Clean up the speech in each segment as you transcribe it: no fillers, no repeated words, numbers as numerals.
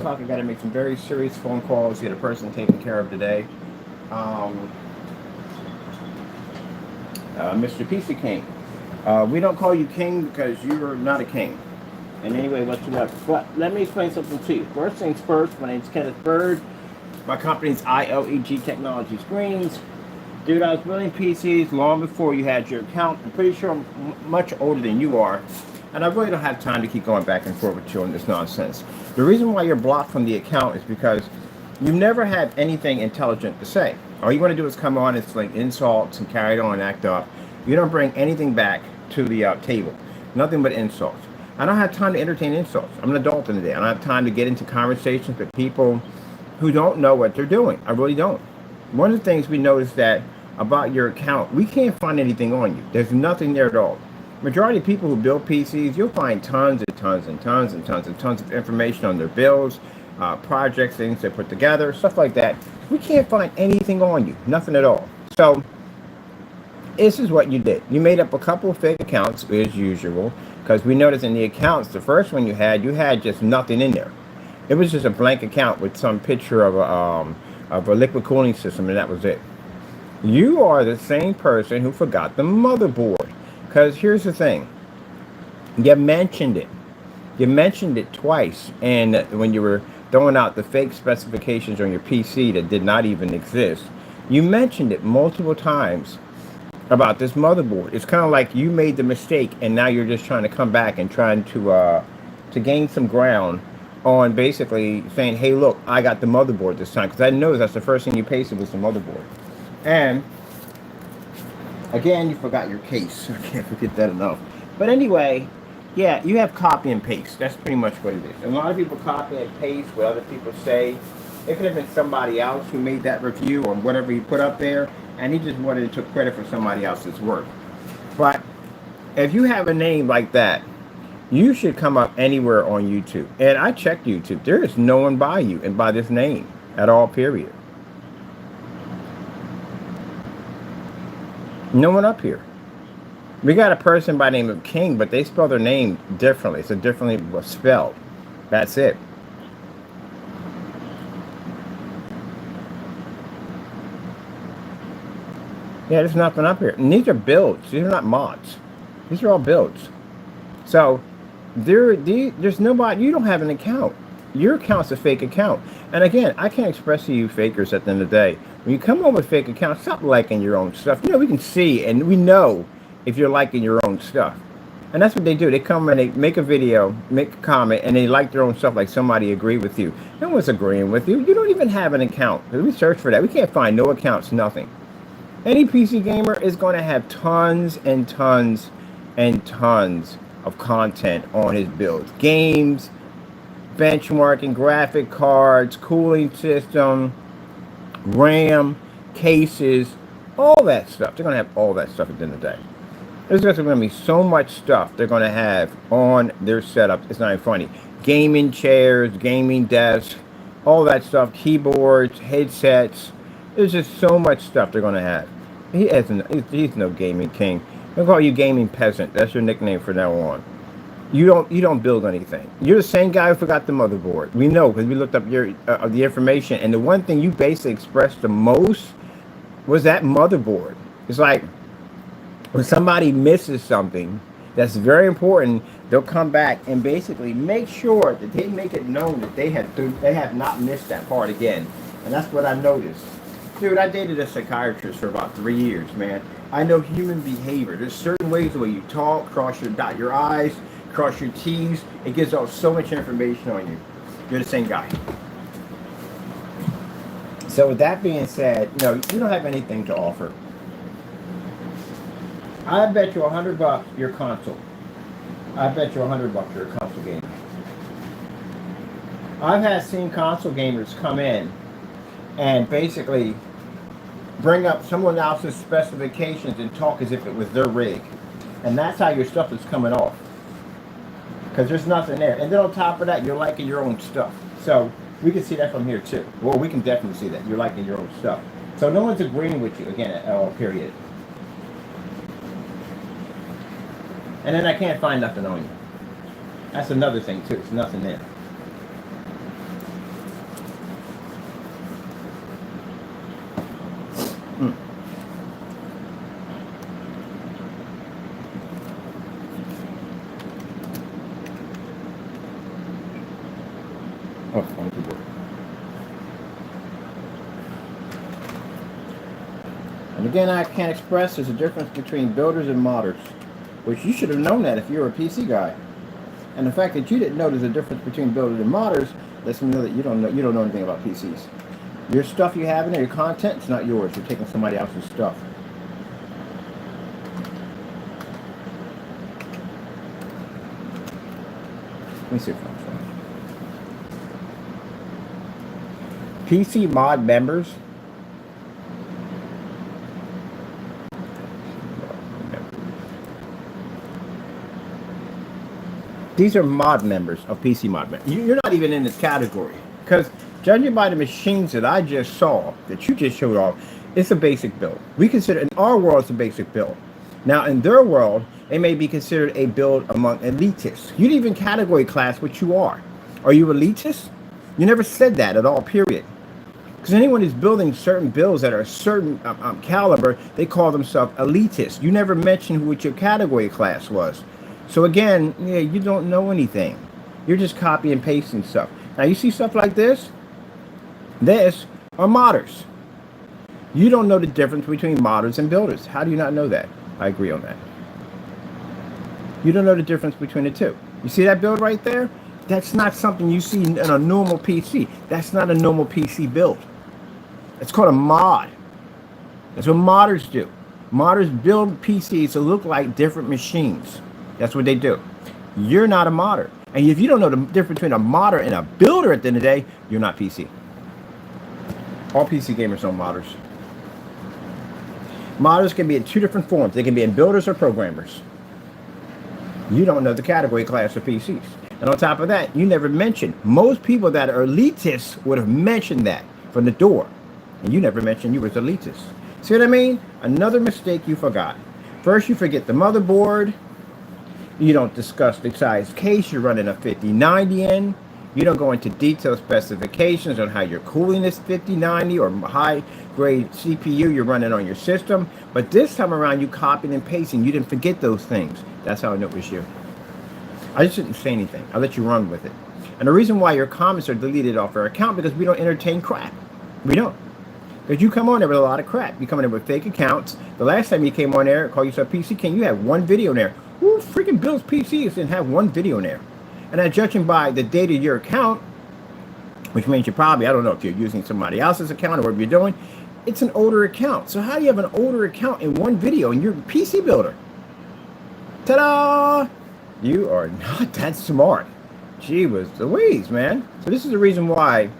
I got to make some very serious phone calls, get a person taken care of today. Um, Mr. Pizza King. We don't call you king because you're not a king in any way whatsoever. But let me explain something to you. First things first, my name's Kenneth Bird. My company's ILEG Technology Screens. Dude, I was building PCs long before you had your account. I'm pretty sure I'm much older than you are. And I really don't have time to keep going back and forth with you on this nonsense. The reason why you're blocked from the account is because you never had anything intelligent to say. All you want to do is come on and sling insults and carry it on and act up. You don't bring anything back to the table. Nothing but insults. I don't have time to entertain insults. I'm an adult in the day. I don't have time to get into conversations with people who don't know what they're doing. I really don't. One of the things we noticed that about your account, we can't find anything on you. There's nothing there at all. Majority of people who build PCs, you'll find tons and tons and tons and tons and tons of information on their builds, projects, things they put together, stuff like that. We can't find anything on you, nothing at all. So this is what you did. You made up a couple of fake accounts as usual, because we noticed in the accounts, the first one you had just nothing in there. It was just a blank account with some picture of a liquid cooling system, and that was it. You are the same person who forgot the motherboard. Because here's the thing. You mentioned it. You mentioned it twice. And when you were throwing out the fake specifications on your PC that did not even exist, you mentioned it multiple times about this motherboard. It's kind of like you made the mistake and now you're just trying to come back and trying to gain some ground on basically saying, hey, look, I got the motherboard this time. Because I know that's the first thing you pasted was the motherboard. And again, you forgot your case. I can't forget that enough. But anyway, yeah, you have copy and paste. That's pretty much what it is. And a lot of people copy and paste what other people say. It could have been somebody else who made that review or whatever he put up there, and he just wanted to take credit for somebody else's work. But if you have a name like that, you should come up anywhere on YouTube. And I checked YouTube. There is no one by you and by this name at all, period. No one up here. We got a person by the name of King, but they spell their name differently. It's a differently spelled. That's it. Yeah, there's nothing up here. And these are builds. These are not mods. These are all builds. So there's nobody. You don't have an account. Your account's a fake account. And again, I can't express to you fakers at the end of the day. When you come on with fake accounts, stop liking your own stuff. You know, we can see and we know if you're liking your own stuff. And that's what they do. They come and they make a video, make a comment, and they like their own stuff like somebody agreed with you. No one's agreeing with you. You don't even have an account. We search for that. We can't find no accounts, nothing. Any PC gamer is going to have tons and tons and tons of content on his builds. Games, benchmarking, graphic cards, cooling system, RAM, cases, all that stuff. They're going to have all that stuff at the end of the day. There's just going to be so much stuff they're going to have on their setup. It's not even funny. Gaming chairs, gaming desks, all that stuff, keyboards, headsets. There's just so much stuff they're going to have. He's no gaming king. They'll call you gaming peasant. That's your nickname from now on. You don't build anything. You're the same guy who forgot the motherboard. We know because we looked up the information, and the one thing you basically expressed the most was that motherboard. It's like when somebody misses something that's very important, they'll come back and basically make sure that they make it known that they have not missed that part again. And that's what I noticed. Dude, I dated a psychiatrist for about 3 years, man. I know human behavior. There's certain ways the way you talk, dot your I's, cross your T's. It gives out so much information on you. You're the same guy. So with that being said, no, you don't have anything to offer. I bet you $100 your console. I bet you $100 your console game. I've seen console gamers come in and basically bring up someone else's specifications and talk as if it was their rig. And that's how your stuff is coming off. Because there's nothing there. And then on top of that, you're liking your own stuff. So we can see that from here too. Well, we can definitely see that. You're liking your own stuff. So no one's agreeing with you, again, at all, period. And then I can't find nothing on you. That's another thing too. There's nothing there. Mm. Oh, funky word. And again, I can't express there's a difference between builders and modders, which you should have known that if you're a PC guy. And the fact that you didn't know there's a difference between builders and modders lets me know that you don't know anything about PCs. Your stuff you have in there, your content, it's not yours. You're taking somebody else's stuff. Let me see if I'm fine. PC mod members. These are mod members of PC mod members. You're not even in this category because judging by the machines that I just saw, that you just showed off, it's a basic build. We consider, in our world, it's a basic build. Now, in their world, it may be considered a build among elitists. You didn't even category class what you are. Are you elitist? You never said that at all, period. Because anyone who's building certain builds that are a certain caliber, they call themselves elitist. You never mentioned what your category class was. So again, yeah, you don't know anything. You're just copy and pasting stuff. Now you see stuff like this? This are modders. You don't know the difference between modders and builders. How do you not know that? I agree on that. You don't know the difference between the two. You see that build right there? That's not something you see in a normal PC. That's not a normal PC build. It's called a mod. That's what modders do. Modders build PCs to look like different machines. That's what they do. You're not a modder. And if you don't know the difference between a modder and a builder at the end of the day, you're not PC. All PC gamers know modders. Modders can be in two different forms. They can be in builders or programmers. You don't know the category class of PCs. And on top of that, you never mentioned. Most people that are elitists would have mentioned that from the door. And you never mentioned you was elitist. See what I mean? Another mistake you forgot. First, you forget the motherboard. You don't discuss the size case you're running a 5090 in. You don't go into detailed specifications on how you're cooling this 5090 or high grade CPU you're running on your system. But this time around, you copied and pasting. You didn't forget those things. That's how I know it was you. I just didn't say anything. I let you run with it. And the reason why your comments are deleted off our account because we don't entertain crap. We don't. Because you come on there with a lot of crap. You come in there with fake accounts. The last time you came on there, call yourself PC King, you had one video in there. Who freaking builds PCs and have one video in there? And then judging by the date of your account, which means you probably, I don't know if you're using somebody else's account or whatever you're doing, it's an older account. So how do you have an older account in one video and you're a PC builder? Ta-da! You are not that smart. Gee whiz Louise, man. So this is the reason why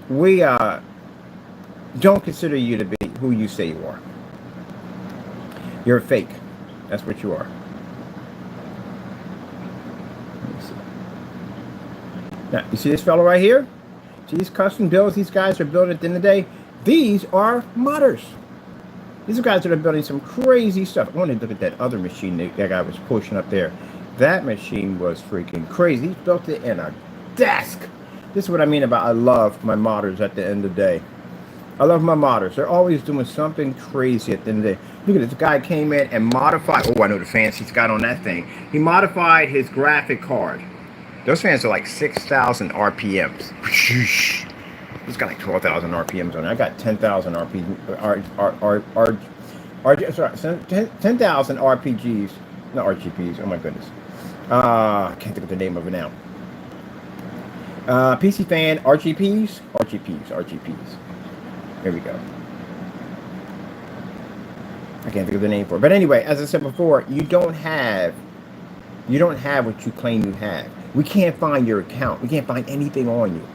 we don't consider you to be who you say you are. You're a fake. That's what you are. Now, you see this fellow right here? See these custom builds these guys are building at the end of the day? These are modders. These are guys that are building some crazy stuff. I want to look at that other machine that guy was pushing up there. That machine was freaking crazy. He built it in a desk. This is what I mean about I love my modders at the end of the day. I love my modders. They're always doing something crazy at the end of the day. Look at this guy came in and modified. Oh, I know the fancy he's got on that thing. He modified his graphic card. Those fans are like 6,000 RPMs. He's got like 12,000 RPMs on it. I got 10,000 10,000 RPGs. Not RGPs. Oh my goodness. I can't think of the name of it now. PC fan RGPs. There we go. I can't think of the name for it. But anyway, as I said before, you don't have what you claim you have. We can't find your account. We can't find anything on you.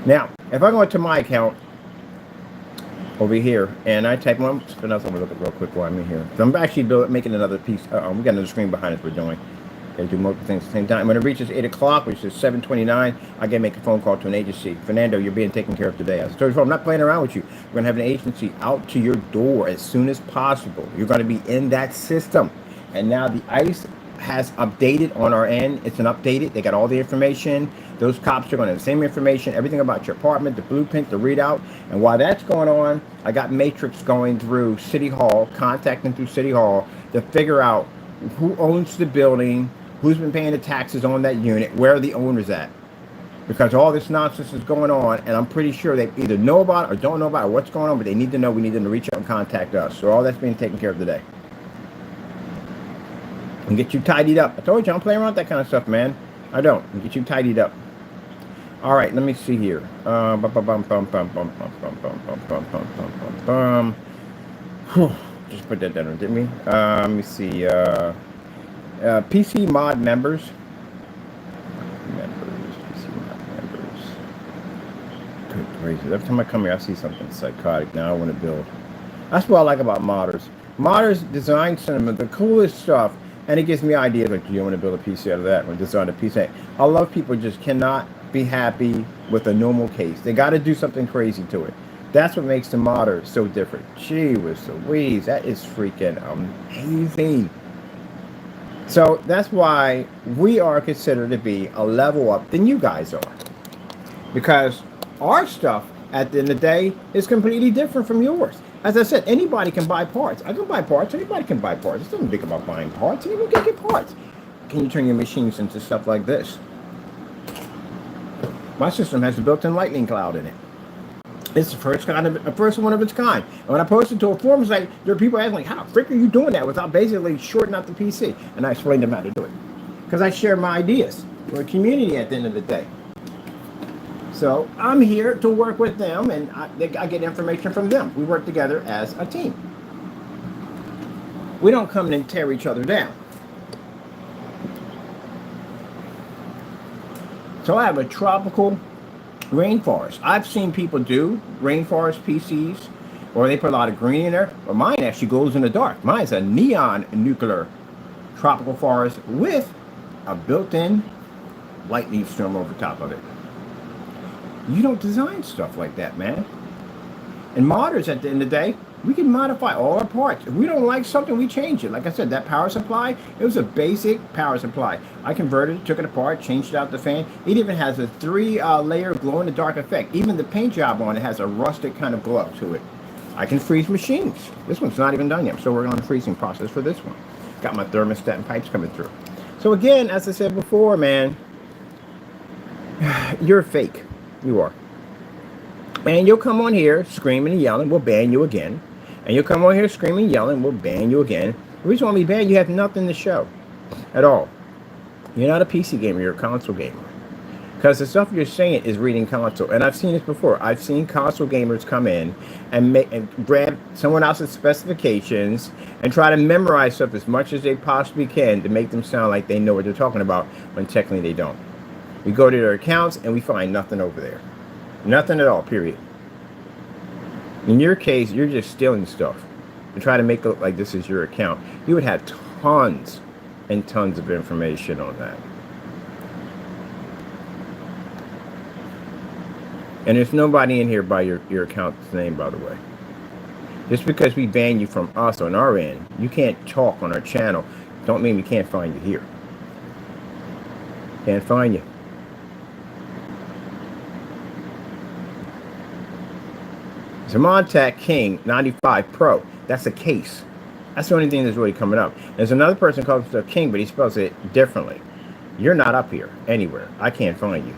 Now, if I go into my account over here and I type one, I'm going to look at real quick while I'm in here. So I'm actually making another piece. We got another screen behind us we're doing. Got to do multiple things at the same time. When it reaches 8 o'clock, which is 7:29, I can make a phone call to an agency. Fernando, you're being taken care of today. I told you, I'm not playing around with you. We're going to have an agency out to your door as soon as possible. You're going to be in that system. And now the ICE has updated on our end. It's an updated. They got all the information. Those cops are going to have the same information, everything about your apartment, the blueprint, the readout. And while that's going on, I got Matrix going through City Hall, contacting through City Hall to figure out who owns the building, who's been paying the taxes on that unit, where are the owners at. Because all this nonsense is going on, and I'm pretty sure they either know about it or don't know about it, what's going on, but they need to know. We need them to reach out and contact us. So all that's being taken care of today. And get you tidied up. I told you I don't play around with that kind of stuff, man. I don't. And get you tidied up. All right, let me see here. Just put that down, didn't we? Let me see. PC mod members. Crazy. Every time I come here, I see something psychotic. Now I want to build. That's what I like about modders. Modders design some of the coolest stuff, and it gives me ideas like, do you want to build a PC out of that or design a PC? I love people just cannot be happy with a normal case. They got to do something crazy to it. That's what makes the modder so different. Gee whiz Louise, that is freaking amazing. So that's why we are considered to be a level up than you guys are, because our stuff, at the end of the day, is completely different from yours. As I said, anybody can buy parts. I can buy parts. Anybody can buy parts. It's nothing big about buying parts. Anyone can get parts. Can you turn your machines into stuff like this? My system has a built-in lightning cloud in it. It's the first one of its kind. And when I posted to a forum site, there are people asking, like, how the frick are you doing that without basically shorting out the PC? And I explained to them how to do it. Because I share my ideas. We're a community at the end of the day. So I'm here to work with them, and I get information from them. We work together as a team. We don't come in and tear each other down. So I have a tropical rainforest. I've seen people do rainforest PCs, or they put a lot of green in there, but mine actually glows in the dark. Mine's a neon nuclear tropical forest with a built-in lightning storm over top of it. You don't design stuff like that, man. And modders, at the end of the day, we can modify all our parts. If we don't like something, we change it. Like I said, that power supply, it was a basic power supply. I converted it, took it apart, changed out the fan. It even has a 3-layer glow-in-the-dark effect. Even the paint job on it has a rustic kind of glow to it. I can freeze machines. This one's not even done yet. I'm still working on the freezing process for this one. Got my thermostat and pipes coming through. So again, as I said before, man, you're fake. You are. And you'll come on here screaming and yelling, we'll ban you again. And you'll come on here screaming and yelling, we'll ban you again. The reason why we ban you, have nothing to show at all. You're not a PC gamer, you're a console gamer. Because the stuff you're saying is reading console. And I've seen this before. I've seen console gamers come in and grab someone else's specifications and try to memorize stuff as much as they possibly can to make them sound like they know what they're talking about, when technically they don't. We go to their accounts and we find nothing over there. Nothing at all, period. In your case, you're just stealing stuff to try to make it look like this is your account. You would have tons and tons of information on that. And there's nobody in here by your account's name, by the way. Just because we ban you from us on our end, you can't talk on our channel, don't mean we can't find you here. Can't find you. Zamontech King 95 Pro. That's a case. That's the only thing that's really coming up. There's another person called himself King, but he spells it differently. You're not up here anywhere. I can't find you.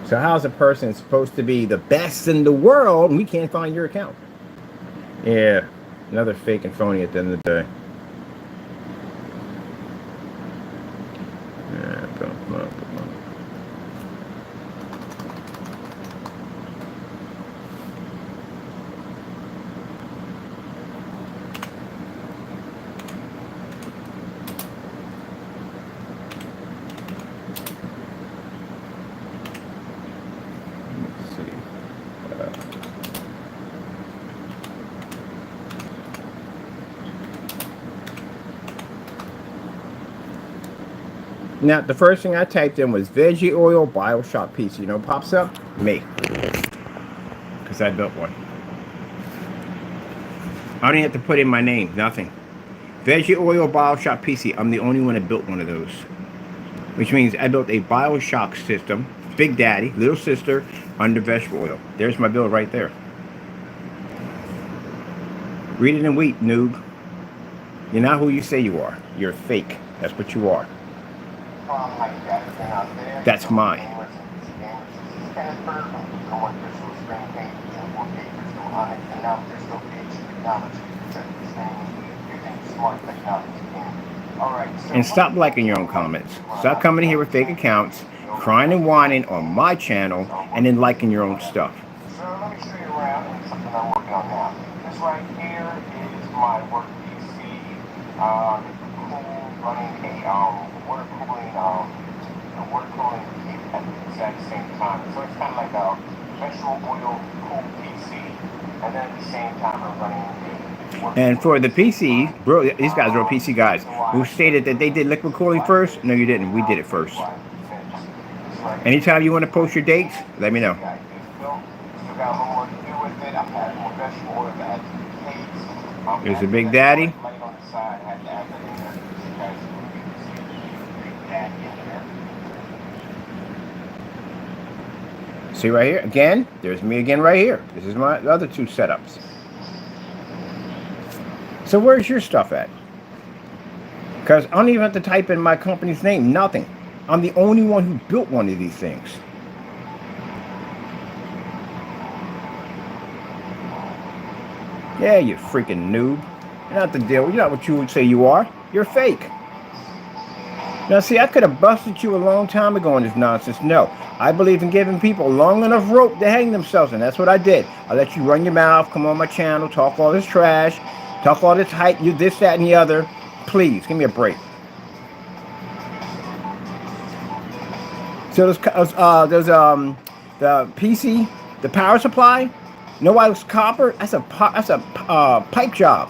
So how's a person supposed to be the best in the world and we can't find your account? Yeah, another fake and phony at the end of the day. Yeah, come on. Now, the first thing I typed in was Veggie Oil Bioshock PC. You know what pops up? Me. Because I built one. I don't even have to put in my name. Nothing. Veggie Oil BioShock PC. I'm the only one that built one of those. Which means I built a BioShock system, Big Daddy, little sister, under vegetable oil. There's my build right there. Read it and weep, noob. You're not who you say you are. You're fake. That's what you are. That's mine. And stop liking your own comments. Stop coming here with fake accounts, crying and whining on my channel, and then liking your own stuff. So let me show you around and something I'm working on now. This right here is my work PC. Running a water cooling kit at the exact same time. So it's kind of like a vegetable oil cool PC, and then at the same time I'm running and for the PC, bro, these guys are PC guys who stated that they did liquid cooling first. No, you didn't. We did it first. Anytime you want to post your dates, let me know. There's a Big Daddy. See right here? Again, there's me again right here. This is my other two setups. So where's your stuff at? Because I don't even have to type in my company's name. Nothing. I'm the only one who built one of these things. Yeah, you freaking noob. You're not the deal. You're not what you would say you are. You're fake. Now, see, I could have busted you a long time ago on this nonsense. No, I believe in giving people long enough rope to hang themselves, and that's what I did. I let you run your mouth, come on my channel, talk all this trash, talk all this hype, you this, that, and the other. Please, give me a break. So there's the PC, the power supply. No, I was copper. That's a pipe job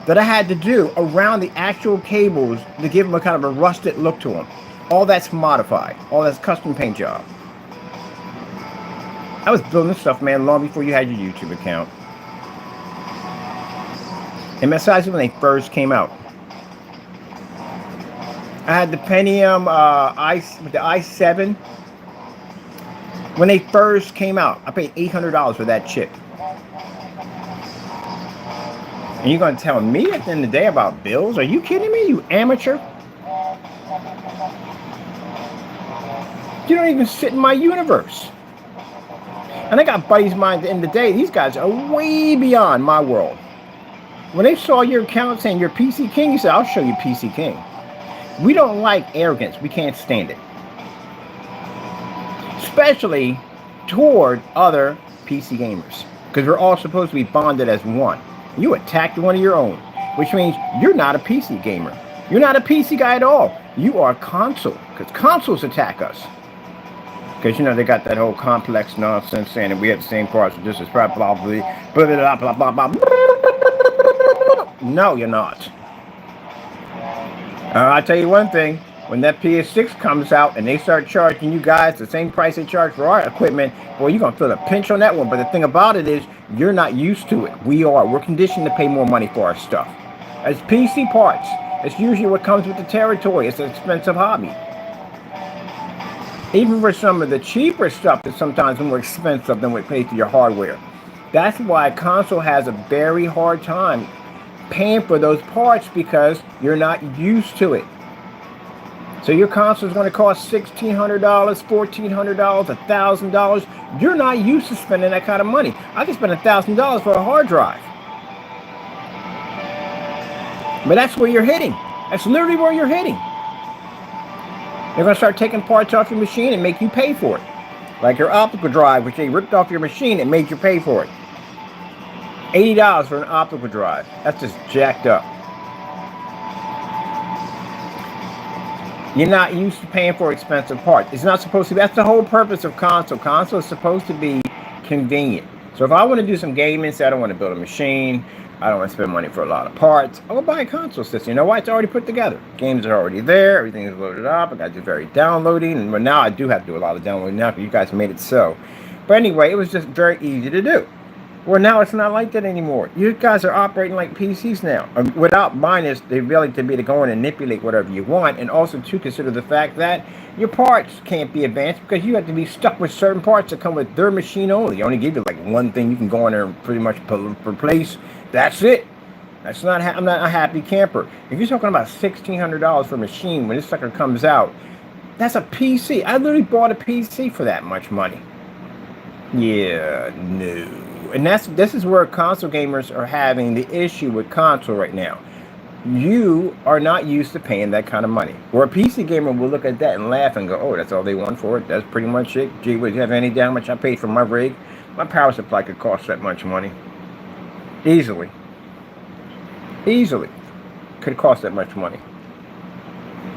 that I had to do around the actual cables to give them a kind of a rusted look to them. All that's modified. All that's custom paint job. I was building this stuff, man, long before you had your YouTube account. MSIs when they first came out. I had the Pentium the i7. When they first came out, I paid $800 for that chip. And you're going to tell me at the end of the day about bills? Are you kidding me, you amateur? You don't even sit in my universe. And I got buddies of mine at the end of the day. These guys are way beyond my world. When they saw your account saying you're PC King, you said, I'll show you PC King. We don't like arrogance. We can't stand it. Especially toward other PC gamers. Because we're all supposed to be bonded as one. You attacked one of your own. Which means you're not a PC gamer. You're not a PC guy at all. You are a console. Because consoles attack us. Because, you know, they got that whole complex nonsense saying that we have the same parts. This is probably blah, blah, blah, blah, blah, blah. No, you're not. I'll tell you one thing. When that PS6 comes out and they start charging you guys the same price they charge for our equipment, boy, you're going to feel a pinch on that one. But the thing about it is, you're not used to it. We are. We're conditioned to pay more money for our stuff. As PC parts, it's usually what comes with the territory. It's an expensive hobby. Even for some of the cheaper stuff that's sometimes more expensive than what pays for your hardware. That's why console has a very hard time paying for those parts because you're not used to it. So your console is going to cost $1,600, $1,400, $1,000. You're not used to spending that kind of money. I can spend $1,000 for a hard drive. But that's where you're hitting. That's literally where you're hitting. They're going to start taking parts off your machine and make you pay for it. Like your optical drive, which they ripped off your machine and made you pay for it. $80 for an optical drive. That's just jacked up. You're not used to paying for expensive parts. It's not supposed to be. That's the whole purpose of console. Console is supposed to be convenient. So if I want to do some gaming, say I don't want to build a machine, I don't want to spend money for a lot of parts, I'll buy a console system. You know why? It's already put together. Games are already there. Everything is loaded up. I got to do very downloading. And now I do have to do a lot of downloading now because you guys made it so. But anyway, it was just very easy to do. Well, now it's not like that anymore. You guys are operating like PCs now. Without minus the ability to be to go in and manipulate whatever you want, and also to consider the fact that your parts can't be advanced because you have to be stuck with certain parts that come with their machine only. They only give you like one thing you can go in there and pretty much replace. That's it. That's not. I'm not a happy camper. If you're talking about $1,600 for a machine when this sucker comes out, that's a PC. I literally bought a PC for that much money. Yeah, no. And this is where console gamers are having the issue with console right now. You are not used to paying that kind of money. Or a PC gamer will look at that and laugh and go, oh, that's all they want for it. That's pretty much it. Gee, would you have any idea how much I paid for my rig? My power supply could cost that much money. Easily. Easily. Could cost that much money.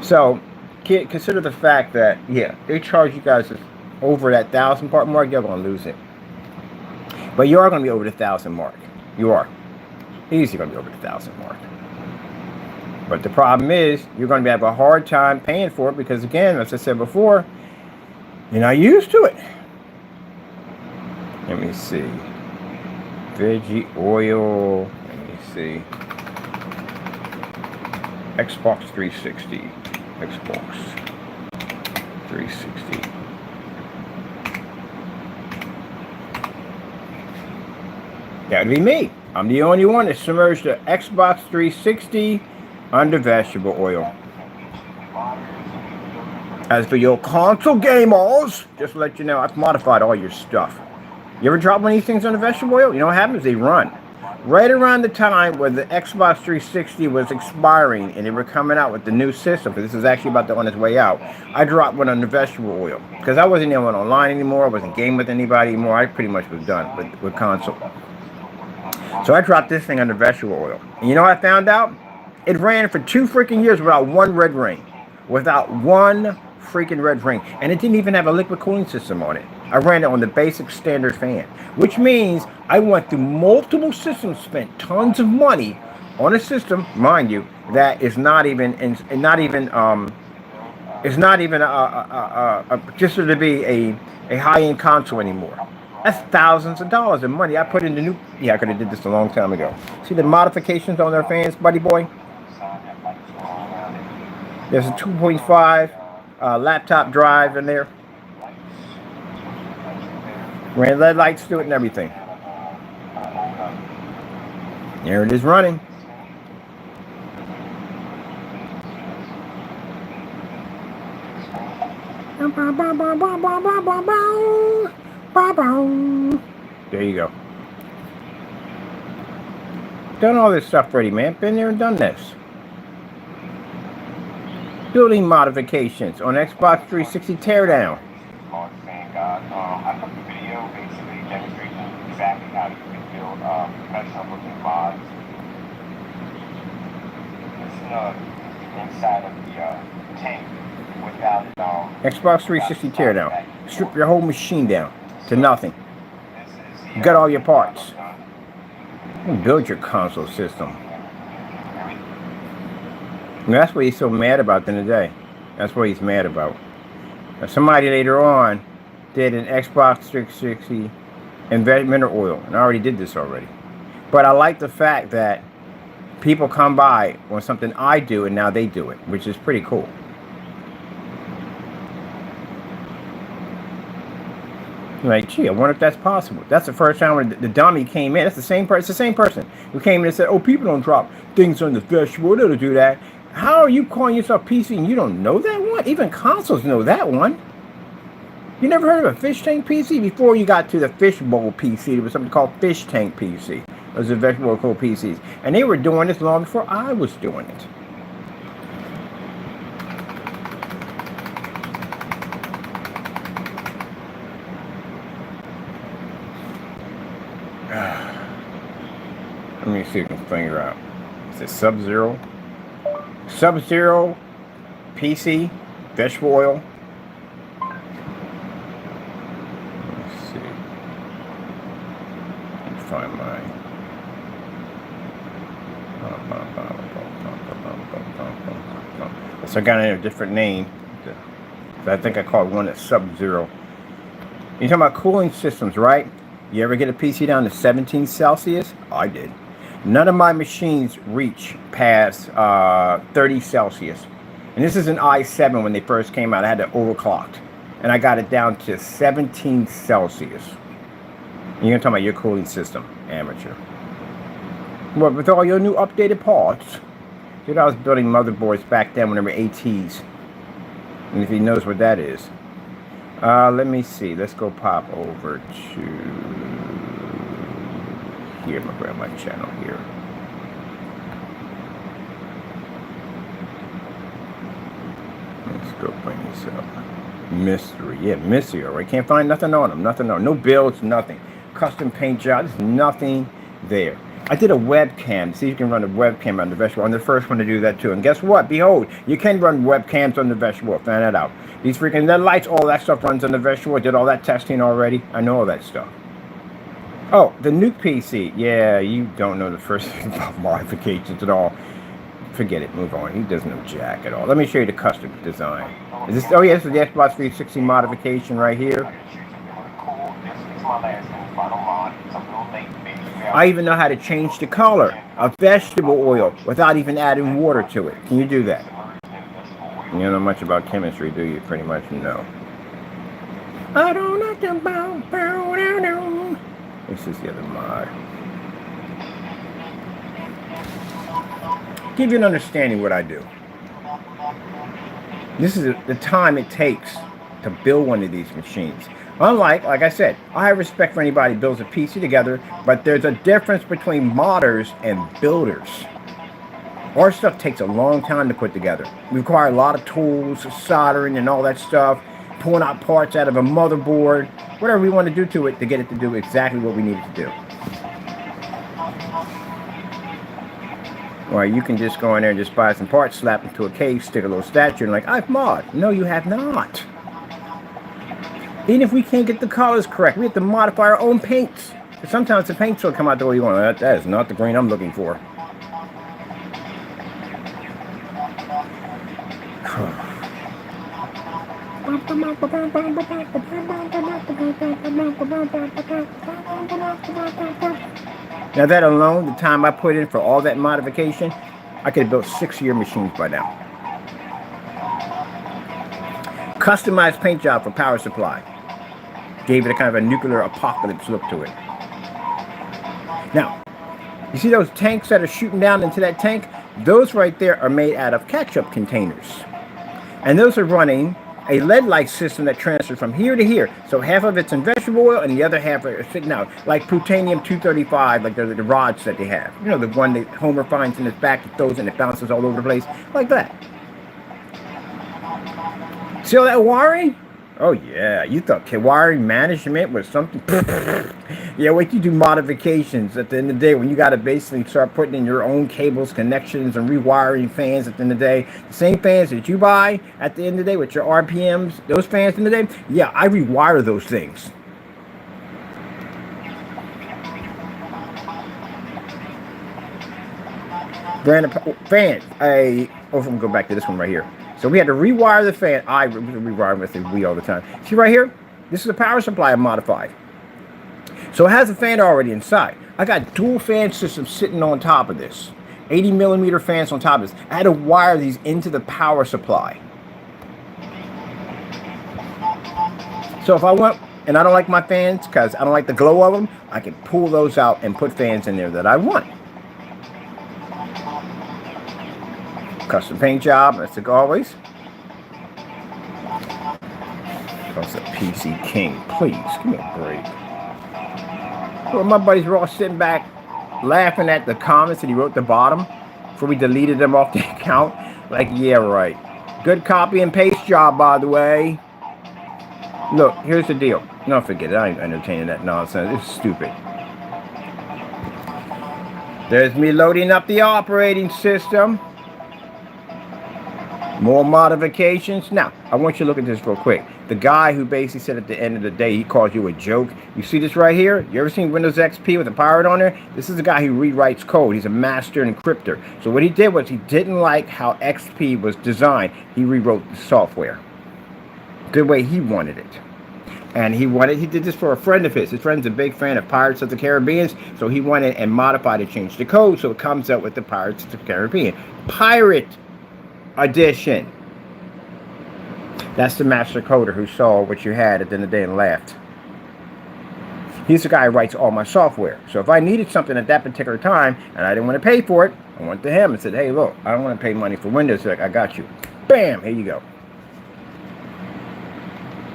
So, consider the fact that, yeah, they charge you guys over that 1,000 part mark, you're going to lose it. But you are going to be over the 1,000 mark. You are. Easy going to be over the 1,000 mark. But the problem is, you're going to have a hard time paying for it because, again, as I said before, you're not used to it. Let me see. Veggie oil. Let me see. Xbox 360. Xbox 360. That'd be me. I'm the only one that submerged the Xbox 360 under vegetable oil. As for your console gamers, just to let you know, I've modified all your stuff. You ever drop one of these things under vegetable oil? You know what happens? They run. Right around the time where the Xbox 360 was expiring and they were coming out with the new system, because this is actually about to on its way out, I dropped one under vegetable oil. Because I wasn't even online anymore. I wasn't gaming with anybody anymore. I pretty much was done with console. So I dropped this thing under vegetable oil. And you know what I found out? It ran for 2 freaking years without one red ring. Without one freaking red ring. And it didn't even have a liquid cooling system on it. I ran it on the basic standard fan. Which means I went through multiple systems, spent tons of money on a system, mind you, that is not even just to be a high-end console anymore. That's thousands of dollars of money I put in the new. Yeah, I could have did this a long time ago. See the modifications on their fans, buddy boy? There's a 2.5 laptop drive in there. Ran LED lights to it and everything. There it is running. There you go. Done all this stuff already, man. Been there and done this. Building modifications on Xbox 360 teardown. I put the video basically demonstrating exactly how you can build professional looking mods. This is inside of the tank without Xbox 360 teardown. Strip your whole machine down to nothing. You got all your parts. You build your console system. And that's what he's so mad about in the day. That's what he's mad about. Now, somebody later on did an Xbox 360 in mineral oil. And I already did this already. But I like the fact that people come by on something I do and now they do it, which is pretty cool. Like, gee, I wonder if that's possible. That's the first time when the dummy came in. That's the same person. It's the same person who came in and said, "Oh, people don't drop things on the vegetable. They don't do that." How are you calling yourself PC and you don't know that one? Even consoles know that one. You never heard of a fish tank PC? Before you got to the fishbowl PC, there was something called fish tank PC. Those are vegetable cool PCs, and they were doing this long before I was doing it. Let me see if I can figure out. Is it Sub-Zero? Sub-Zero PC vegetable oil. Let's see. Let me find mine. So I got a different name. I think I called one at Sub-Zero. You're talking about cooling systems, right? You ever get a PC down to 17 Celsius? I did. None of my machines reach past 30 Celsius. And this is an i7 when they first came out. I had it overclocked. And I got it down to 17 Celsius. And you're talking about your cooling system, amateur. Well, with all your new updated parts. Dude, I was building motherboards back then when they were ATs. And if he knows what that is. Let me see. Let's go pop over to here. I'm gonna grab my channel here. Let's go bring this up. Mystery. Yeah, mystery. All right. Can't find nothing on them. Nothing on. No builds. Nothing. Custom paint jobs. Nothing there. I did a webcam. See if you can run a webcam on the Vegetable. I'm the first one to do that too. And guess what? Behold, you can run webcams on the Vegetable. Find that out. These freaking LED lights, all that stuff runs on the Vegetable. I did all that testing already. I know all that stuff. Oh, the Nuke PC. Yeah, you don't know the first thing about modifications at all. Forget it. Move on. He doesn't know jack at all. Let me show you the custom design. Is this? Oh, yeah, this is the Xbox 360 modification right here. I even know how to change the color of vegetable oil without even adding water to it. Can you do that? You don't know much about chemistry, do you? Pretty much no. I don't know about down. This is the other mod. Give you an understanding what I do. This is the time it takes to build one of these machines. Unlike, like I said, I have respect for anybody who builds a PC together, but there's a difference between modders and builders. Our stuff takes a long time to put together. We require a lot of tools, soldering and all that stuff, pulling out parts out of a motherboard, whatever we want to do to it to get it to do exactly what we need it to do. Or you can just go in there and just buy some parts, slap into a case, stick a little statue, and like, I've mod. No, you have not. Even if we can't get the colors correct, we have to modify our own paints. Sometimes the paints will come out the way you want. That is not the green I'm looking for. Now that alone, the time I put in for all that modification, I could have built 6-year machines by now. Customized paint job for power supply. Gave it a kind of a nuclear apocalypse look to it. Now, you see those tanks that are shooting down into that tank? Those right there are made out of ketchup containers. And those are running a LED-like system that transfers from here to here. So half of it's in vegetable oil and the other half are sitting out. Like Plutonium-235, like the rods that they have. You know, the one that Homer finds in his back, that throws and it bounces all over the place. Like that. See all that wiring? Oh yeah, you thought wiring management was something. Yeah, wait till you do modifications at the end of the day when you got to basically start putting in your own cables, connections, and rewiring fans at the end of the day. The same fans that you buy at the end of the day with your RPMs, those fans in the day, yeah, I rewire those things. Fans, I'm going to go back to this one right here. So we had to rewire the fan. I rewire with the we all the time. See right here? This is a power supply I modified. So it has a fan already inside. I got dual fan systems sitting on top of this. 80mm fans on top of this. I had to wire these into the power supply. So if I want, and I don't like my fans because I don't like the glow of them, I can pull those out and put fans in there that I want. Custom paint job, that's like always. That's a PC King. Please, give me a break. Well, my buddies were all sitting back laughing at the comments that he wrote at the bottom before we deleted them off the account. Like, yeah, right. Good copy and paste job, by the way. Look, here's the deal. No, forget it. I ain't entertaining that nonsense. It's stupid. There's me loading up the operating system. More modifications. Now, I want you to look at this real quick. The guy who basically said at the end of the day, he calls you a joke. You see this right here? You ever seen Windows XP with a pirate on there? This is a guy who rewrites code. He's a master encryptor. So what he did was he didn't like how XP was designed. He rewrote the software the way he wanted it. And he did this for a friend of his. His friend's a big fan of Pirates of the Caribbean, so he went in and modified and changed the code so it comes out with the Pirates of the Caribbean Pirate Edition. That's the master coder who saw what you had at the end of the day and laughed. He's the guy who writes all my software. So if I needed something at that particular time and I didn't want to pay for it, I went to him and said, hey, look, I don't want to pay money for Windows. He's like, I got you. Bam, here you go.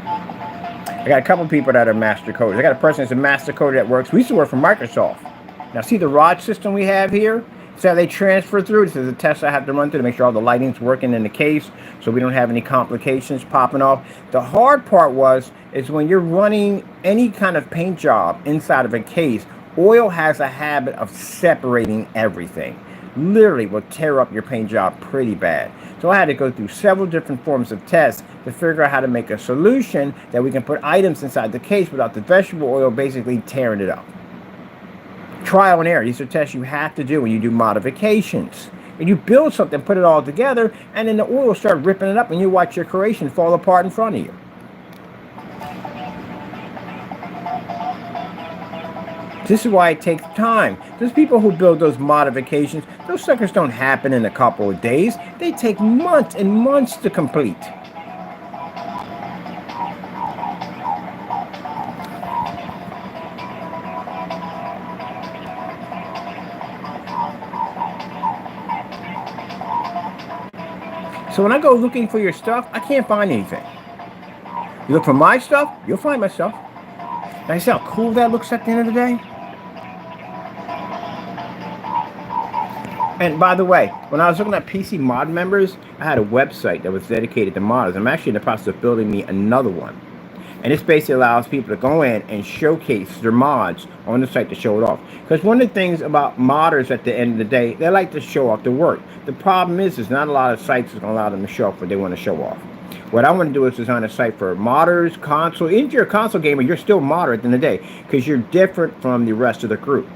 I got a couple people that are master coders. I got a person that's a master coder that works. We used to work for Microsoft. Now, see the rod system we have here? So they transfer through. This is a test I have to run through to make sure all the lighting's working in the case so we don't have any complications popping off. The hard part is when you're running any kind of paint job inside of a case, oil has a habit of separating everything. Literally will tear up your paint job pretty bad. So I had to go through several different forms of tests to figure out how to make a solution that we can put items inside the case without the vegetable oil basically tearing it up. Trial and error. These are tests you have to do when you do modifications. And you build something, put it all together, and then the oil will start ripping it up and you watch your creation fall apart in front of you. This is why it takes time. Those people who build those modifications, those suckers don't happen in a couple of days. They take months and months to complete. So when I go looking for your stuff, I can't find anything. You look for my stuff, you'll find my stuff. Now, see how cool that looks at the end of the day? And by the way, when I was looking at PC mod members, I had a website that was dedicated to modders. I'm actually in the process of building me another one. And this basically allows people to go in and showcase their mods on the site to show it off. Because one of the things about modders at the end of the day, they like to show off their work. The problem is not a lot of sites that allow them to show off what they want to show off. What I want to do is design a site for modders, console. If you're a console gamer, you're still modder at the end of the day because you're different from the rest of the group.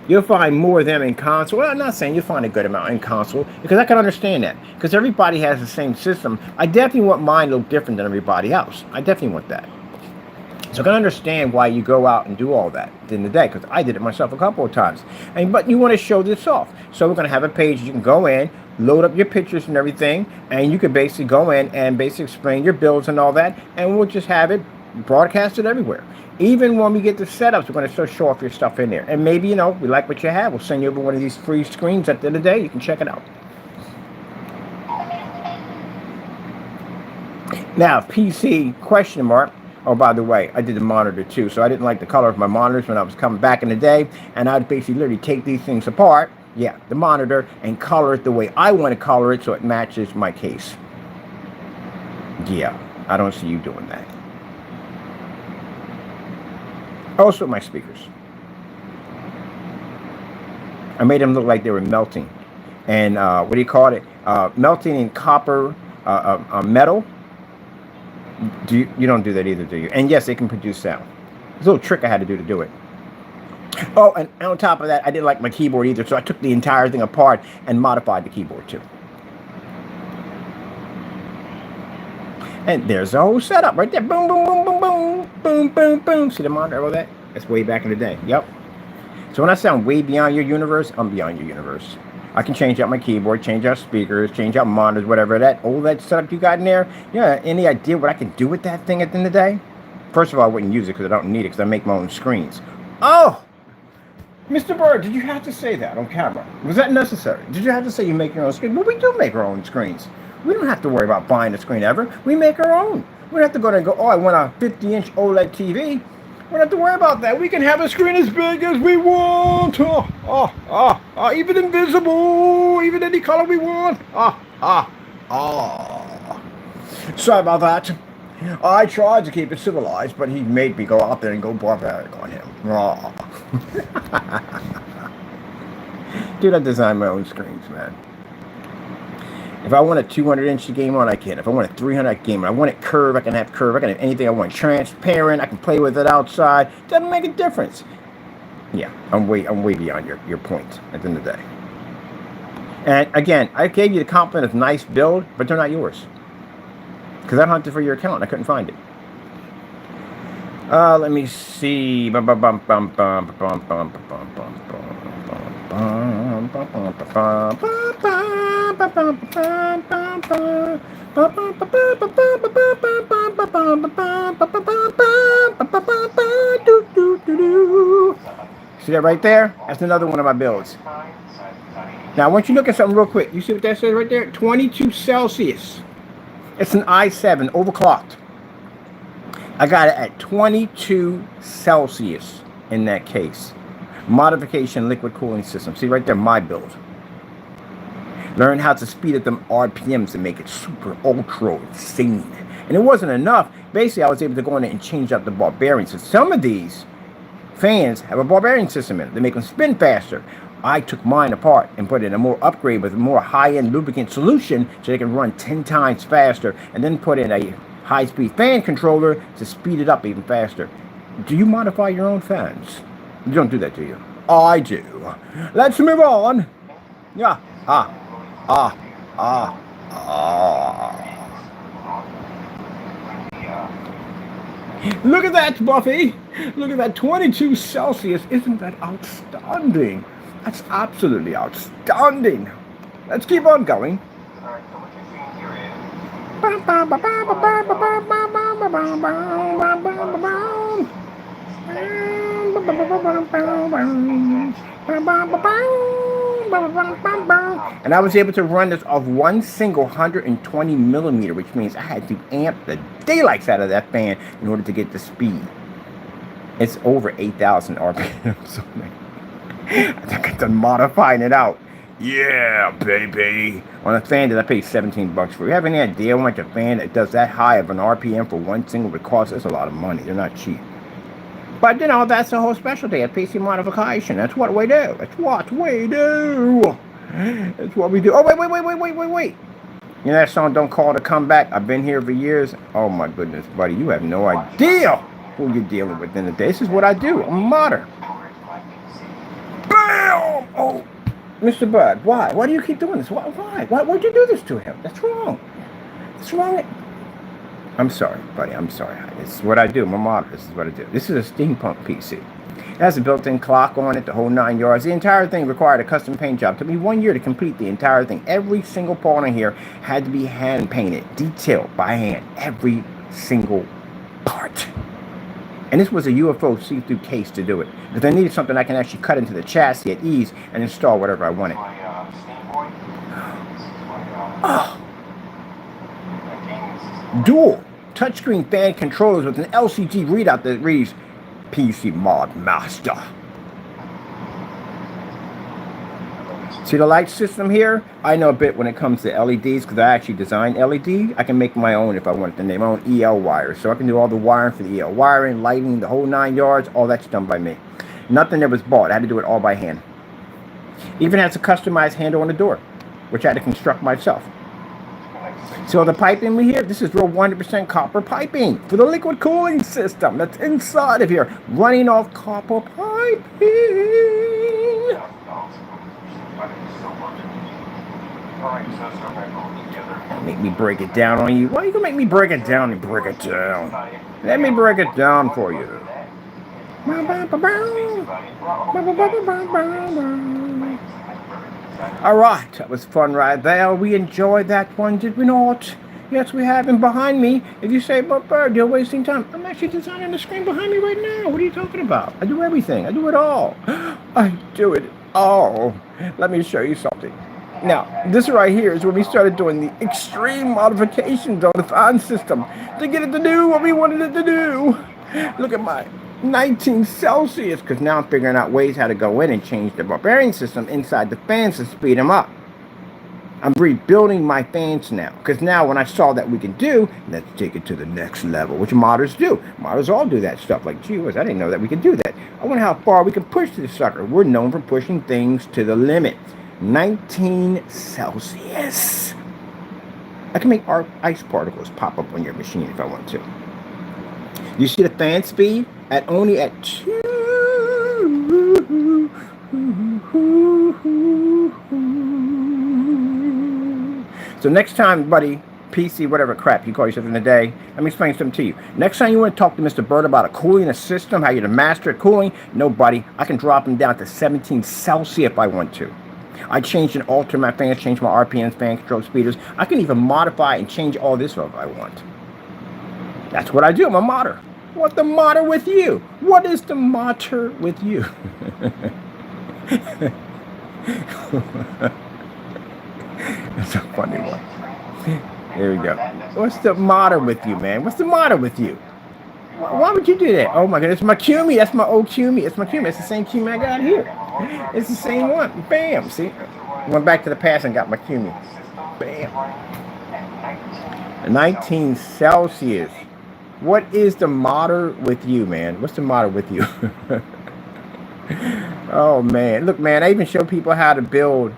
You'll find more of them in console. Well, I'm not saying you'll find a good amount in console because I can understand that because everybody has the same system. I definitely want mine a little different than everybody else. I definitely want that. So I can understand why you go out and do all that at the end of the day because I did it myself a couple of times. But you want to show this off. So we're going to have a page you can go in, load up your pictures and everything, and you can basically go in and basically explain your builds and all that, and we'll just have it broadcasted everywhere. Even when we get the setups, we're going to still show off your stuff in there. And maybe, we like what you have. We'll send you over one of these free screens at the end of the day. You can check it out. Now, PC question mark. Oh, by the way, I did the monitor too. So I didn't like the color of my monitors when I was coming back in the day. And I'd basically literally take these things apart. Yeah, the monitor and color it the way I want to color it so it matches my case. Yeah, I don't see you doing that. Also, my speakers. I made them look like they were melting. And what do you call it? Melting in copper metal. You don't do that either, do you? And yes, they can produce sound. There's a little trick I had to do it. Oh, and on top of that, I didn't like my keyboard either, so I took the entire thing apart and modified the keyboard too. And there's the whole setup right there. Boom, boom, boom, boom, boom, boom, boom, boom. See the monitor, all that? That's way back in the day. Yep. So when I sound way beyond your universe, I'm beyond your universe. I can change out my keyboard, change out speakers, change out monitors, whatever all that setup you got in there. Yeah, any idea what I can do with that thing at the end of the day? First of all, I wouldn't use it because I don't need it because I make my own screens. Oh! Mr. Bird, did you have to say that on camera? Was that necessary? Did you have to say you make your own screen? Well, we do make our own screens. We don't have to worry about buying a screen ever. We make our own. We don't have to go there and go, oh, I want a 50-inch OLED TV. We don't have to worry about that. We can have a screen as big as we want. Even invisible. Even any color we want. Sorry about that. I tried to keep it civilized, but he made me go out there and go barbaric on him. Dude, I design my own screens, man. If I want a 200-inch game on, I can. If I want a 300 game, I want it curved, I can have curve. I can have anything I want. Transparent, I can play with it outside. Doesn't make a difference. Yeah, I'm way beyond your point at the end of the day. And again, I gave you the compliment of nice build, but they're not yours. Because I hunted for your account and I couldn't find it. Let me see. Bum, bum, bum, bum, bum, bum, bum, bum, bum, See that right there? That's another one of my builds. Now, I want you to look at something real quick. You see what that says right there? 22 Celsius. It's an i7 overclocked. I got it at 22 Celsius in that case. Modification liquid cooling system. See right there, my build. Learn how to speed up them RPMs and make it super ultra insane. And it wasn't enough. Basically, I was able to go in there and change up the ball bearings. So some of these fans have a ball bearing system in it. They make them spin faster. I took mine apart and put in a more upgrade with a more high-end lubricant solution so they can run 10 times faster, and then put in a high-speed fan controller to speed it up even faster. Do you modify your own fans? You don't do that, do you? I do. Let's move on. Yeah. Ah. Look at that, Buffy. Look at that, 22 Celsius. Isn't that outstanding? That's absolutely outstanding. Let's keep on going. And I was able to run this off one single 120 millimeter, which means I had to amp the daylights out of that fan in order to get the speed. It's over 8,000 RPMs. I think I'm done modifying it out. Yeah, baby. On a fan that I paid 17 bucks for. You have any idea how much a fan that does that high of an RPM for one single would cost? That's a lot of money. They're not cheap. But, you know, that's the whole specialty of PC modification. That's what we do. That's what we do. That's what we do. Oh, wait. You know that song, Don't Call to Come Back? I've been here for years. Oh, my goodness, buddy. You have no idea who you're dealing with in the day. This is what I do. I'm a modder. Bam! Oh, Mr. Bud, why? Why do you keep doing this? Why? Why'd you do this to him? That's wrong. That's wrong. I'm sorry, buddy. I'm sorry. This is what I do. I'm a modder. This is what I do. This is a steampunk PC. It has a built-in clock on it, the whole 9 yards. The entire thing required a custom paint job. It took me 1 year to complete the entire thing. Every single part on here had to be hand-painted, detailed by hand. Every single part. And this was a UFO see-through case to do it. Because I needed something I can actually cut into the chassis at ease and install whatever I wanted. Oh. Dual touchscreen fan controllers with an LCD readout that reads PC Mod Master. See the light system here? I know a bit when it comes to LEDs because I actually designed LED. I can make my own if I wanted to name my own EL wires. So I can do all the wiring for the EL wiring, lighting, the whole 9 yards. All that's done by me. Nothing that was bought. I had to do it all by hand. Even has a customized handle on the door, which I had to construct myself. So the piping we hear, this is real 100% copper piping for the liquid cooling system that's inside of here, running off copper piping. Make me break it down on you. Why are you gonna make me break it down and break it down? Let me break it down for you. Alright, that was fun right there. We enjoyed that one, did we not? Yes, we have. And behind me, if you say, but Bird, you're wasting time. I'm actually designing the screen behind me right now. What are you talking about? I do everything. I do it all. I do it all. Let me show you something. Now, this right here is when we started doing the extreme modifications on the fan system to get it to do what we wanted it to do. Look at my 19 Celsius, because now I'm figuring out ways how to go in and change the bearing system inside the fans to speed them up. I'm rebuilding my fans now, because now when I saw that we can do, let's take it to the next level, which modders do. Modders all do that stuff, like, gee whiz, I didn't know that we could do that. I wonder how far we can push this sucker. We're known for pushing things to the limit. 19 Celsius. I can make ice particles pop up on your machine if I want to. You see the fan speed? Only at 2. So next time, buddy, PC, whatever crap you call yourself in the day. Let me explain something to you. Next time you want to talk to Mr. Bird about a cooling a system, how you're the master at cooling, no, buddy. I can drop them down to 17 Celsius if I want to. I changed and altered my fans, changed my RPMs, fan control speeders. I can even modify and change all this if I want. That's what I do. I'm a modder. What's the matter with you? What is the matter with you? That's a funny one. There we go. What's the matter with you, man? What's the matter with you? Why would you do that? Oh my goodness, my Cumi. That's my old Cumi. It's my Cumi. It's the same Cumi I got here. It's the same one. Bam. See? Went back to the past and got my Cumi. Bam. 19 Celsius. What is the matter with you, man? What's the matter with you? Oh man. Look, man, I even show people how to build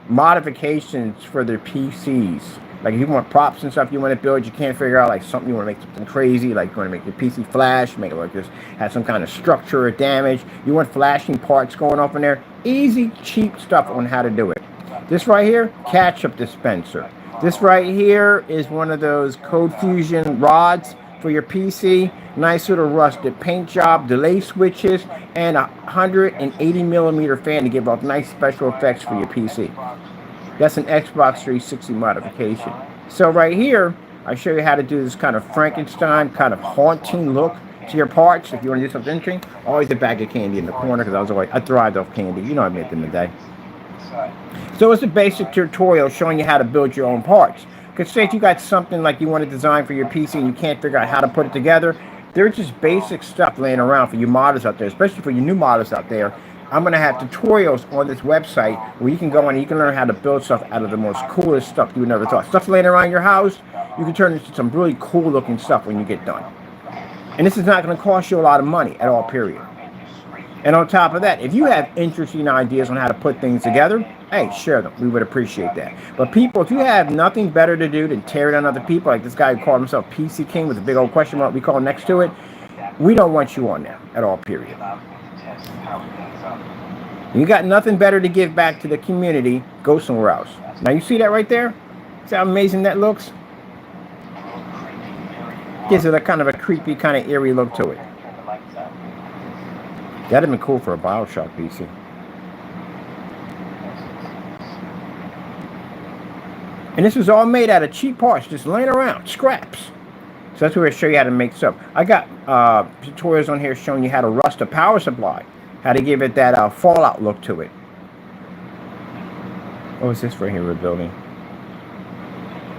modifications for their PCs. Like if you want props and stuff you want to build, you can't figure out like something, you want to make something crazy, like you want to make your PC flash, make it like this, have some kind of structure or damage. You want flashing parts going off in there. Easy, cheap stuff on how to do it. This right here, ketchup dispenser. This right here is one of those Code Fusion rods for your PC. Nice little rusted paint job, delay switches, and a 180 millimeter fan to give off nice special effects for your PC. That's an Xbox 360 modification. So right here, I show you how to do this kind of Frankenstein, kind of haunting look to your parts. If you want to do something interesting, always a bag of candy in the corner because I thrived off candy. You know what I meant in the day. So it's a basic tutorial showing you how to build your own parts. Because say if you got something like you want to design for your PC and you can't figure out how to put it together, there's just basic stuff laying around for you modders out there, especially for your new modders out there. I'm going to have tutorials on this website where you can go on and you can learn how to build stuff out of the most coolest stuff you never thought. Stuff laying around your house, you can turn into some really cool looking stuff when you get done. And this is not going to cost you a lot of money at all, period. And on top of that, if you have interesting ideas on how to put things together, hey, share them. We would appreciate that. But people, if you have nothing better to do than tear down other people, like this guy who called himself PC King with a big old question mark we call next to it, we don't want you on there at all, period. You got nothing better to give back to the community, go somewhere else. Now you see that right there? See how amazing that looks? Gives it a kind of a creepy, kind of eerie look to it. That'd have been cool for a BioShock PC. And this was all made out of cheap parts, just laying around, scraps. So that's where I show you how to make stuff. I got tutorials on here showing you how to rust a power supply, how to give it that Fallout look to it. What was this right here we're building?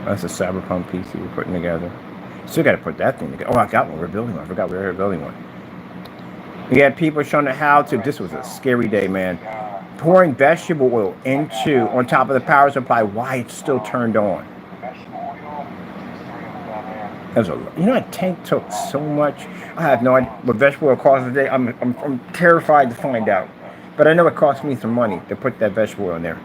That's a Cyberpunk PC we're putting together. Still got to put that thing together. Oh, I got one. We're building one. I forgot we were building one. We had people showing how to, this was a scary day, man, pouring vegetable oil into, on top of the power supply while it's still turned on. That's that tank took so much. I have no idea what vegetable oil costs today. I'm terrified to find out. But I know it cost me some money to put that vegetable oil in there.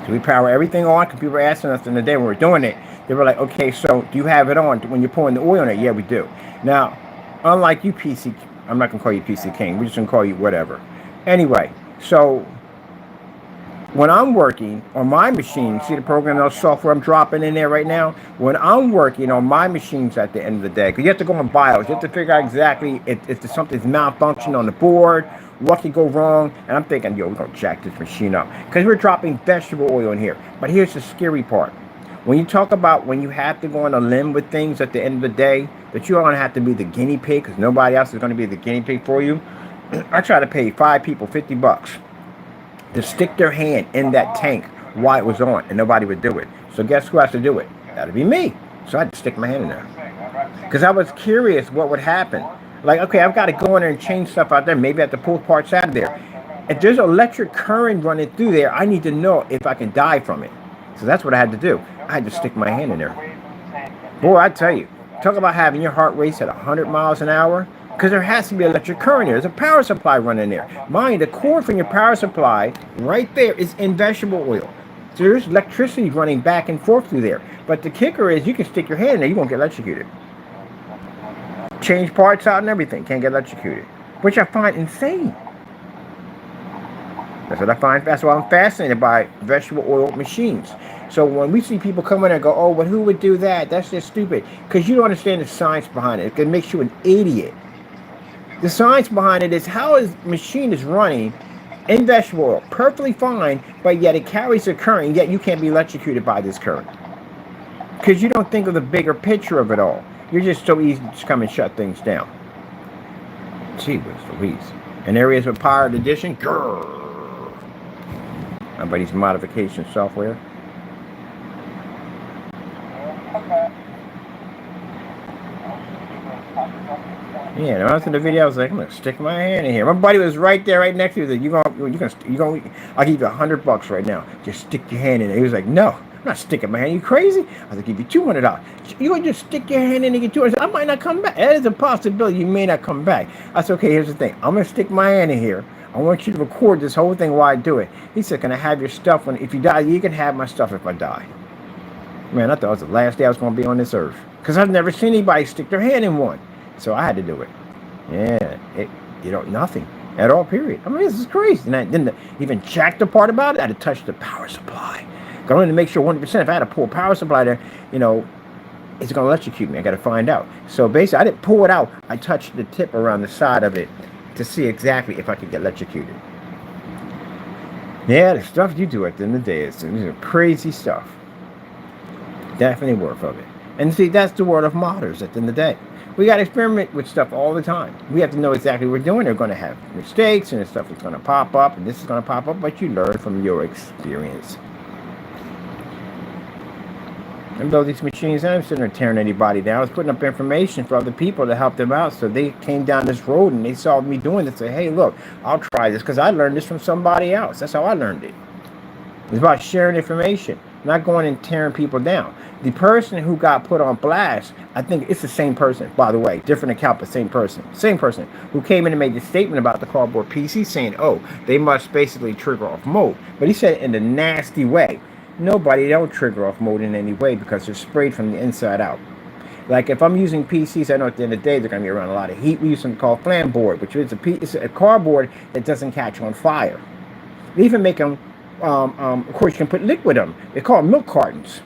So we power everything on. People were asking us in the day when we were doing it. They were like, okay, so do you have it on when you're pouring the oil in it? Yeah, we do. Now, unlike you, PC, I'm not going to call you PC King. We're just going to call you whatever. Anyway, so when I'm working on my machine, see the program, those software I'm dropping in there right now? When I'm working on my machines at the end of the day, because you have to go on BIOS, you have to figure out exactly if something's malfunctioning on the board, what could go wrong, and I'm thinking, yo, we're going to jack this machine up. Because we're dropping vegetable oil in here. But here's the scary part. When you talk about when you have to go on a limb with things at the end of the day, that you're going to have to be the guinea pig because nobody else is going to be the guinea pig for you. I try to pay 5 people $50 to stick their hand in that tank while it was on, and nobody would do it. So guess who has to do it? That'd be me. So I had to stick my hand in there because I was curious what would happen. Like, okay, I've got to go in there and change stuff out there. Maybe I have to pull parts out of there. If there's electric current running through there, I need to know if I can die from it. So that's what I had to do. I had to stick my hand in there. Boy, I tell you, talk about having your heart race at 100 miles an hour. Because there has to be electric current there. There's a power supply running there. Mind, the cord from your power supply right there is in vegetable oil. So there's electricity running back and forth through there. But the kicker is you can stick your hand in there, you won't get electrocuted. Change parts out and everything, can't get electrocuted. Which I find insane. That's what I find. That's why I'm fascinated by vegetable oil machines. So when we see people come in and go, oh, but who would do that? That's just stupid. Because you don't understand the science behind it. It makes you an idiot. The science behind it is how a machine is running in vegetable oil perfectly fine, but yet it carries a current, yet you can't be electrocuted by this current. Because you don't think of the bigger picture of it all. You're just so easy to come and shut things down. Gee whiz Louise. In areas with powered addition, grrr. Everybody's modification software. Yeah, and I was in the video. I was like, I'm gonna stick my hand in here. My buddy was right there, right next to me. He's like, I'll give you $100 right now. Just stick your hand in it. He was like, no, I'm not sticking my hand. You crazy? I was like, give you $200. You gonna just stick your hand in and get $200? I might not come back. That is a possibility. You may not come back. I said, okay, here's the thing. I'm gonna stick my hand in here. I want you to record this whole thing while I do it. He said, can I have your stuff? If you die, you can have my stuff if I die. Man, I thought it was the last day I was gonna be on this earth. Because I've never seen anybody stick their hand in one. So I had to do it. Yeah, nothing at all, period. I mean, this is crazy. And I didn't even check the part about it. I had to touch the power supply. I wanted to make sure 100% if I had to pull a power supply there, it's going to electrocute me. I got to find out. So basically, I didn't pull it out. I touched the tip around the side of it to see exactly if I could get electrocuted. Yeah, the stuff you do at the end of the day is crazy stuff. Definitely worth of it. And see, that's the world of modders at the end of the day. We got to experiment with stuff all the time. We have to know exactly what we're doing. They're going to have mistakes and stuff is going to pop up and this is going to pop up, but you learn from your experience. And though these machines, I'm sitting there tearing anybody down. I was putting up information for other people to help them out. So they came down this road and they saw me doing this. Say, hey, look, I'll try this because I learned this from somebody else. That's how I learned it. It's about sharing information, not going and tearing people down. The person who got put on blast, I think it's the same person, by the way, different account, but same person who came in and made the statement about the cardboard PC saying, oh, they must basically trigger off mode. But he said it in a nasty way. Nobody don't trigger off mode in any way because they're sprayed from the inside out. Like if I'm using PCs, I know at the end of the day they're going to be around a lot of heat. We use something called flamboard, which is it's a cardboard that doesn't catch on fire. They even make them, of course, you can put liquid on them. They're called milk cartons.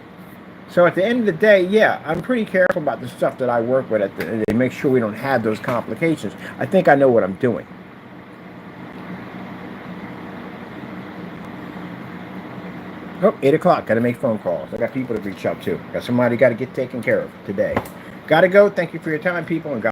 So at the end of the day, yeah, I'm pretty careful about the stuff that I work with at the end of the day, make sure we don't have those complications. I think I know what I'm doing. Oh, 8 o'clock. Got to make phone calls. I got people to reach out to. Got somebody got to get taken care of today. Got to go. Thank you for your time, people, and God